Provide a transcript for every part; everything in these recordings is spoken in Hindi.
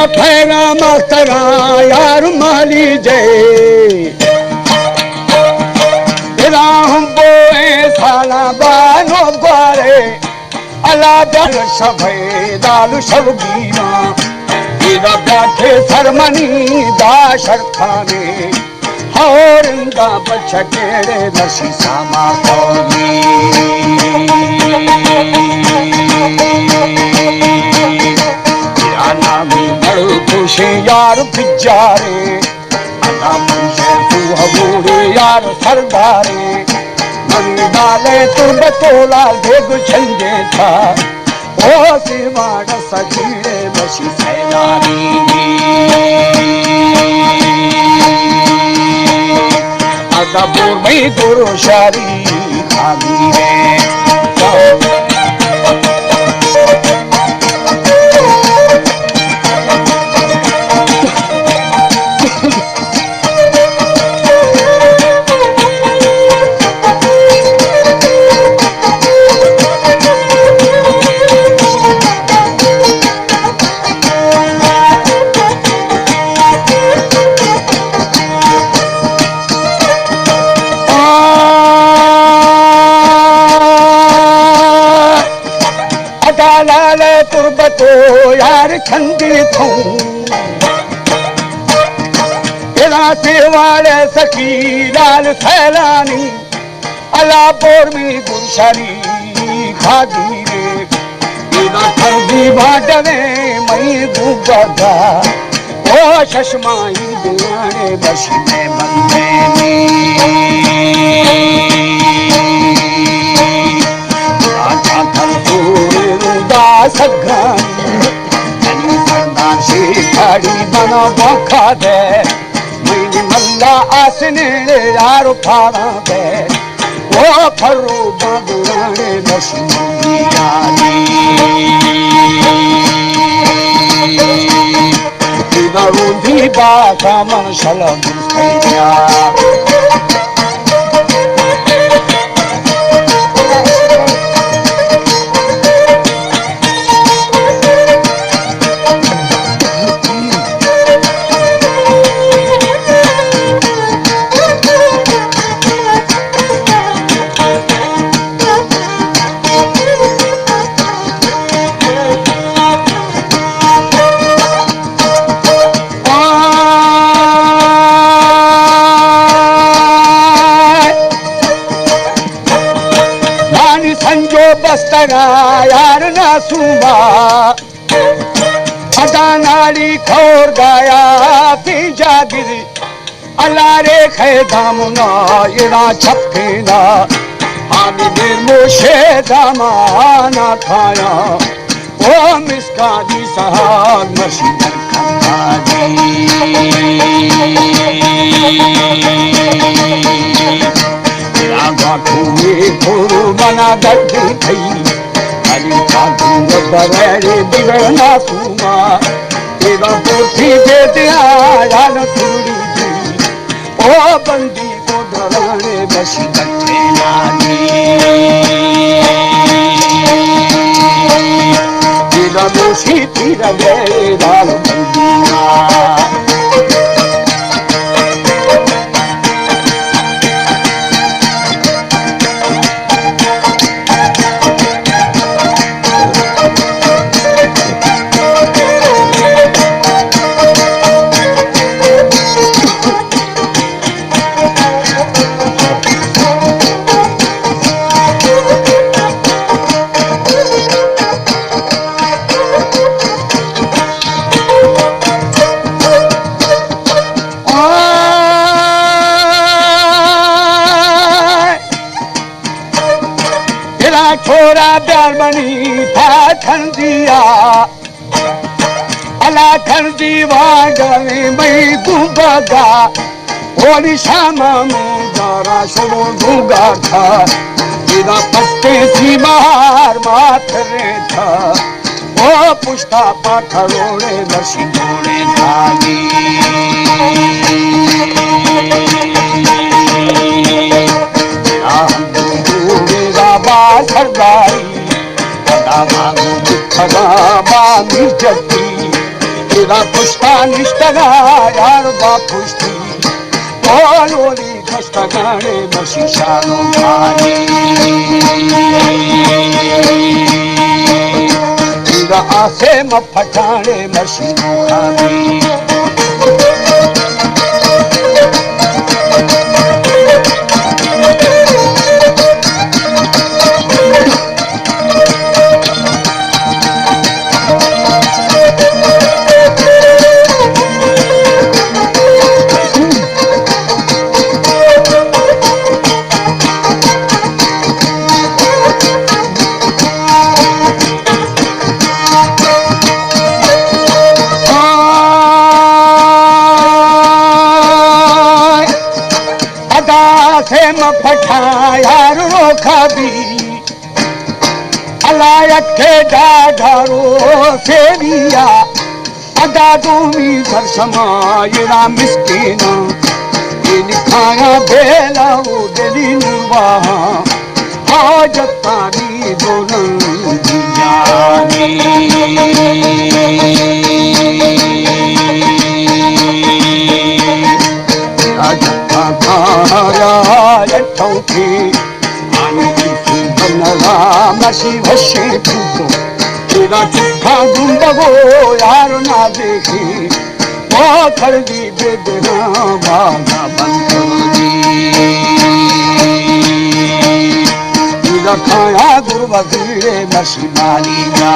फैरा मास्तरा यार माली जय हम बोए साला बानो ग्वारे अला दल सभे दाल सब बीना तेरा बैठे सरमनी दाशर खाने हौरंगा बचकेड़े नसी सामा कौनी नामी मड़ खुशे यार पिजारे अना मुझे तू हबूरे यार सरदारे मन डाले तुम बतोला भेग झंडे था ओ सिवाड़ सजीरे बसी सैलानी अदबोर में गुरु शारी खाली है तुरबतो यार खंडी थू राते वाले सखी लाल सैलानी अलापुर में गुरशरी खादी रे तेरा खंडी भाटने मई गुबदा ओ शशमाई दुआने बशी में बंदे सरदार बना बखा दे मेरी मल्ला आसने यार फाड़ा दे वो फरू बदुराने बसनी रूधी बाका मन शलम बस्तरा यार ना सुबा अदानाली खोर गाया थी जागिरी अलारे खे दामुना इना छपेना आने में मोशे दामाना खाया ओ मिसका दी सहाग मशीनर खंडाजी ये खोरू बना गड्ढी थई अली चांदू बरेड़े बिगड़ना सुमा तेरा पोथी दे दिया यार थोड़ी जी ओ बंदी को डराने बसी गट्ठे नानी तेरा दोषी तेरा गए लाल बंदिया छोरा प्यार बनी था खंदिया अला खंदी वागने मई गुबगा होली शामा में दारा शुरू गुगा था तेरा पत्ते सी मार माथरे था ओ पुष्टा पाथरोड़े बसी घोड़े धागी सरदारी मांगू खगा मांगी जती तेरा पुष्टा निष्ठगा यार बापुष्टी बोलोली कष्टगाने बशिशानो भानी तेरा आसे मफठाने मशीनो खानी यार रोखा भी अलायत के डाढ़ो से दिया अदा दूमी घर समायरा मिस्कीना इन खाया बेला वो दिली नुवा हाजतानी दोनों जानी ठौकी आने की बनला मसी भसे तू तेरा चुखा गुंडगो यार ना देखी वो कर दी बेदना बागा बंद तेरा खाया गुरबगीरे मसी माली जा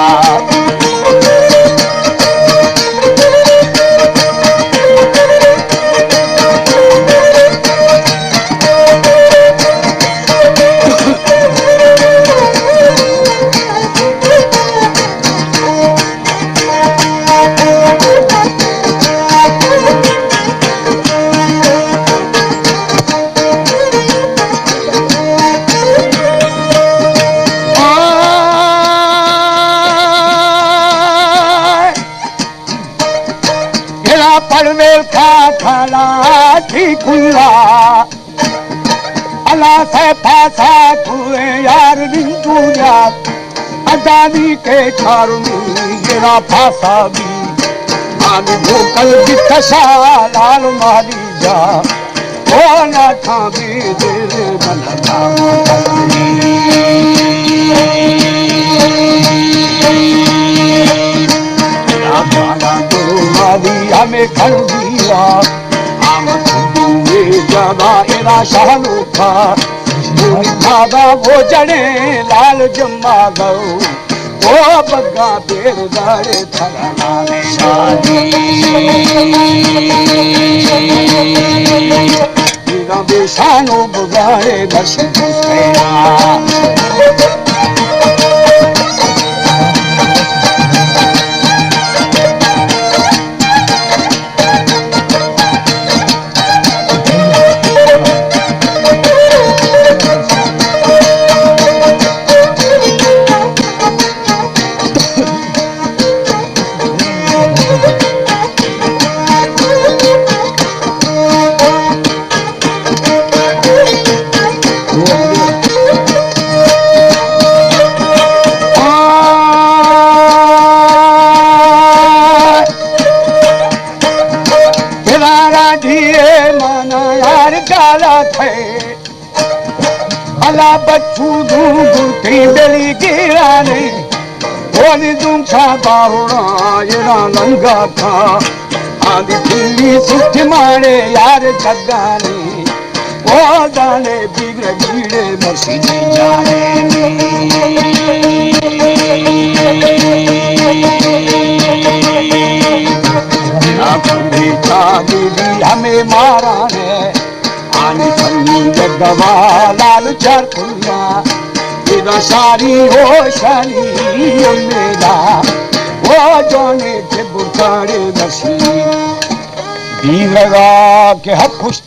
पड़वेल का खाला ठीकुला अला से फासा कुए यार निंदुया अदानी के चारुनी गिरा फासा भी आदि भूकल बिकसा लाल माली जा ओ ना था भी दिल बनता हमें खल दिया आम खुदे ज्यादा इरा शाहनु था खादा वो जड़े लाल जम्मा गो वो बग्गा बेर दाड़े थरना ने शादी तेरा बेशानो बुगाड़े बस गया अला बच्चू दूंगी बेली गिराने बोली दूंगा बाहुड़ा येरा लंगा था आदि दिल्ली सुख मारे यार जगाने वो जाने बिगड़ गिरे मसीने जाने दीदी हमें मारा ने आने दवा लाल चरकुला तेरा सारी होशानी मेरा वो जाने थे बुखारे बसी दी लगा के हक खुश